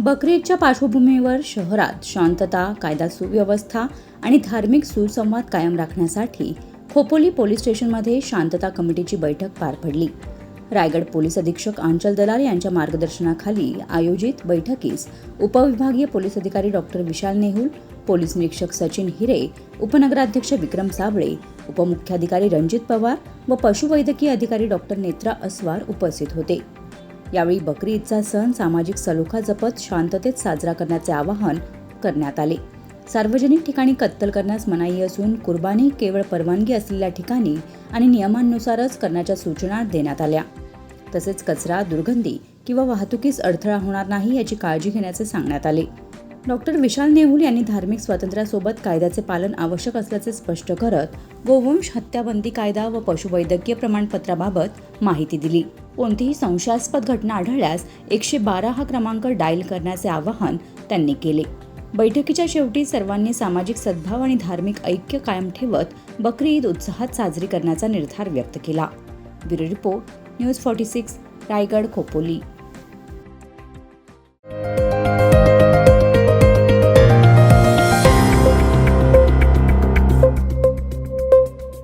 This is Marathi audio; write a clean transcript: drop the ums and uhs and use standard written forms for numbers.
बकरी ईदच्या पार्श्वभूमीवर शहरात शांतता, कायदा सुव्यवस्था आणि धार्मिक सुसंवाद कायम राखण्यासाठी खोपोली पोलीस स्टेशनमध्ये शांतता कमिटीची बैठक पार पडली. रायगड पोलीस अधीक्षक आंचल दलाल यांच्या मार्गदर्शनाखाली आयोजित बैठकीस उपविभागीय पोलीस अधिकारी डॉक्टर विशाल नेहुल, पोलीस निरीक्षक सचिन हिरे, उपनगराध्यक्ष विक्रम साबळे, उपमुख्याधिकारी रणजित पवार व पशुवैद्यकीय अधिकारी डॉक्टर नेत्रा अस्वार उपस्थित होते. यावेळी बकरी ईदचा सण सामाजिक सलोखा जपत शांततेत साजरा करण्याचे आवाहन करण्यात आले. सार्वजनिक ठिकाणी कत्तल करण्यास मनाई असून कुर्बानी केवळ परवानगी असलेल्या ठिकाणी आणि नियमांनुसारच करण्याच्या सूचना देण्यात आल्या. तसेच कचरा, दुर्गंधी किंवा वाहतुकीस अडथळा होणार नाही याची काळजी घेण्याचे सांगण्यात आले. डॉक्टर विशाल नेहुल यांनी धार्मिक स्वातंत्र्यासोबत कायद्याचे पालन आवश्यक असल्याचे स्पष्ट करत गोवंश हत्याबंदी कायदा व पशुवैद्यकीय प्रमाणपत्राबाबत माहिती दिली. कोणतीही संशयास्पद घटना आढळल्यास 112 हा क्रमांक डायल करण्याचे आवाहन त्यांनी केले. बैठकीच्या शेवटी सर्वांनी सामाजिक सद्भाव आणि धार्मिक ऐक्य कायम ठेवत बकरी ईद उत्साहात साजरी करण्याचा निर्धार व्यक्त केला. Bureau report, news 46, Raigad, Khopoli.